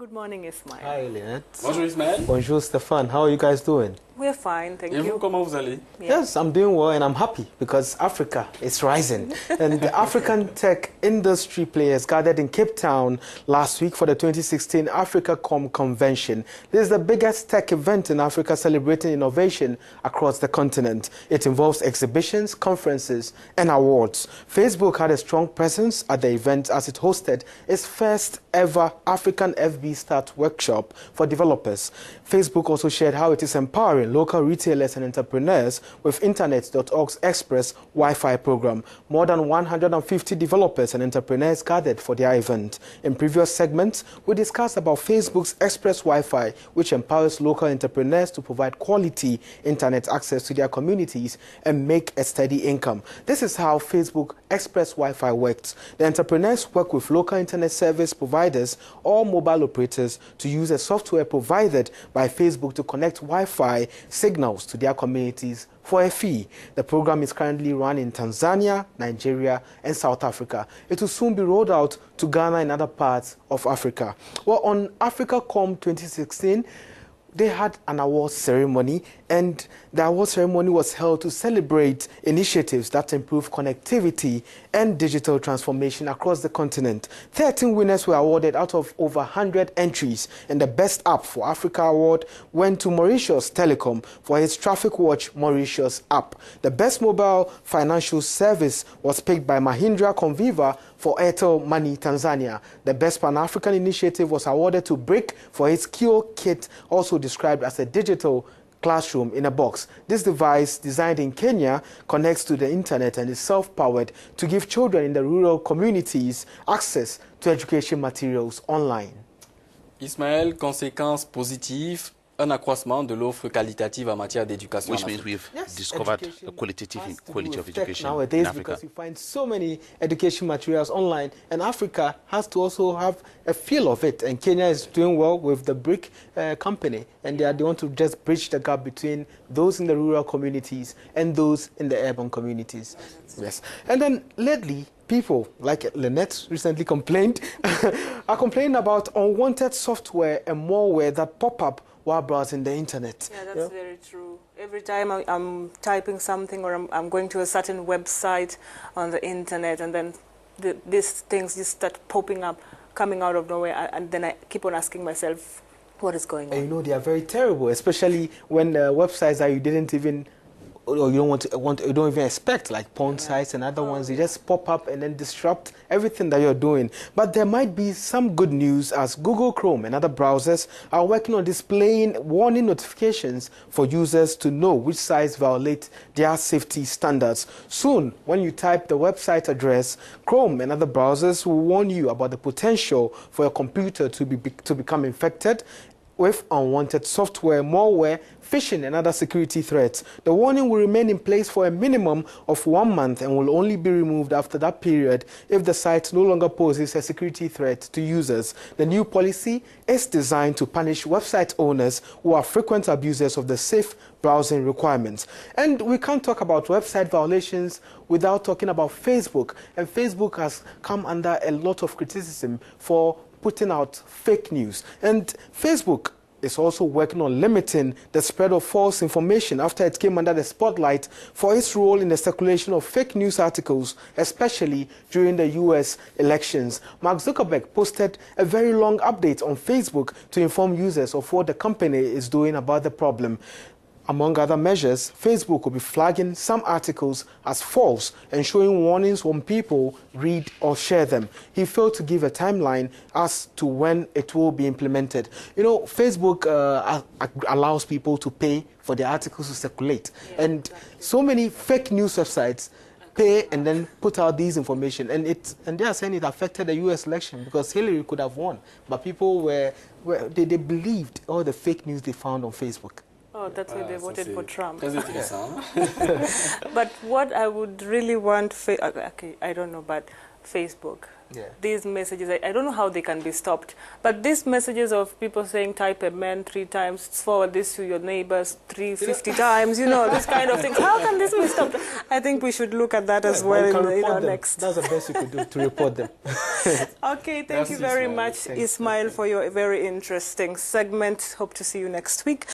Good morning, Ismail. Hi, Lynette. Bonjour, Ismail. Bonjour, Stéphane. How are you guys doing? We're fine, thank you. Et vous, comment vous allez? Yes, I'm doing well and I'm happy because Africa is rising. And the African tech industry players gathered in Cape Town last week for the 2016 AfricaCom convention. This is the biggest tech event in Africa celebrating innovation across the continent. It involves exhibitions, conferences, and awards. Facebook had a strong presence at the event as it hosted its first ever African FB Start workshop for developers. Facebook also shared how it is empowering local retailers and entrepreneurs with Internet.org's Express Wi-Fi program. More than 150 developers and entrepreneurs gathered for their event. In previous segments, we discussed about Facebook's Express Wi-Fi, which empowers local entrepreneurs to provide quality internet access to their communities and make a steady income. This is how Facebook Express Wi-Fi works. The entrepreneurs work with local internet service providers or mobile operators to use a software provided by Facebook to connect Wi-Fi signals to their communities for a fee. The program is currently run in Tanzania, Nigeria, and South Africa. It will soon be rolled out to Ghana and other parts of Africa. Well, on AfricaCom 2016, they had an award ceremony, and the award ceremony was held to celebrate initiatives that improve connectivity and digital transformation across the continent. 13 winners were awarded out of over 100 entries, and the Best App for Africa award went to Mauritius Telecom for its Traffic Watch Mauritius app. The Best Mobile Financial Service was picked by Mahindra Conviva for Airtel Money Tanzania. The Best Pan-African Initiative was awarded to Brick for its Kio Kit, also described as a digital classroom in a box. This device, designed in Kenya, connects to the internet and is self-powered to give children in the rural communities access to education materials online. Ismaël, conséquences positives, un accroissement de l'offre qualitative en matière d'éducation. Which means we've discovered a qualitative quality of education nowadays in Africa. Because you find so many education materials online, and Africa has to also have a feel of it. And Kenya is doing well with the BRIC company, and they want to just bridge the gap between those in the rural communities and those in the urban communities. Yes. And then lately, people like Lynette recently complained, are complaining about unwanted software and malware that pop up while browsing the internet. Yeah, that's very true. Every time I'm typing something or I'm going to a certain website on the internet, and then these things just start popping up, coming out of nowhere, and then I keep on asking myself, what is going on? And you know, they are very terrible, especially when websites that you didn't even, or you don't even expect, like porn sites and other ones. They just pop up and then disrupt everything that you're doing. But there might be some good news, as Google Chrome and other browsers are working on displaying warning notifications for users to know which sites violate their safety standards. Soon, when you type the website address, Chrome and other browsers will warn you about the potential for your computer to become infected with unwanted software, malware, phishing, and other security threats. The warning will remain in place for a minimum of 1 month and will only be removed after that period if the site no longer poses a security threat to users. The new policy is designed to punish website owners who are frequent abusers of the safe browsing requirements. And we can't talk about website violations without talking about Facebook. And Facebook has come under a lot of criticism for putting out fake news. And Facebook is also working on limiting the spread of false information after it came under the spotlight for its role in the circulation of fake news articles, especially during the US elections. Mark Zuckerberg posted a very long update on Facebook to inform users of what the company is doing about the problem. Among other measures, Facebook will be flagging some articles as false and showing warnings when people read or share them. He failed to give a timeline as to when it will be implemented. You know, Facebook allows people to pay for their articles to circulate. Yeah, and exactly. So many fake news websites pay and then put out these information. And they are saying it affected the US election because Hillary could have won. But people they believed all the fake news they found on Facebook. Oh, that's why they voted for Trump. Très intéressant. But what I would really want, okay, I don't know, but Facebook. Yeah. These messages, I don't know how they can be stopped, but these messages of people saying type amen 3 times, forward this to your neighbors 350 times, you know, this kind of things. How can this be stopped? I think we should look at that as Well, well you can in report our them. next. That's the best you could do, to report them. Okay, thank you very much, Ismail, for your very interesting segment. Hope to see you next week.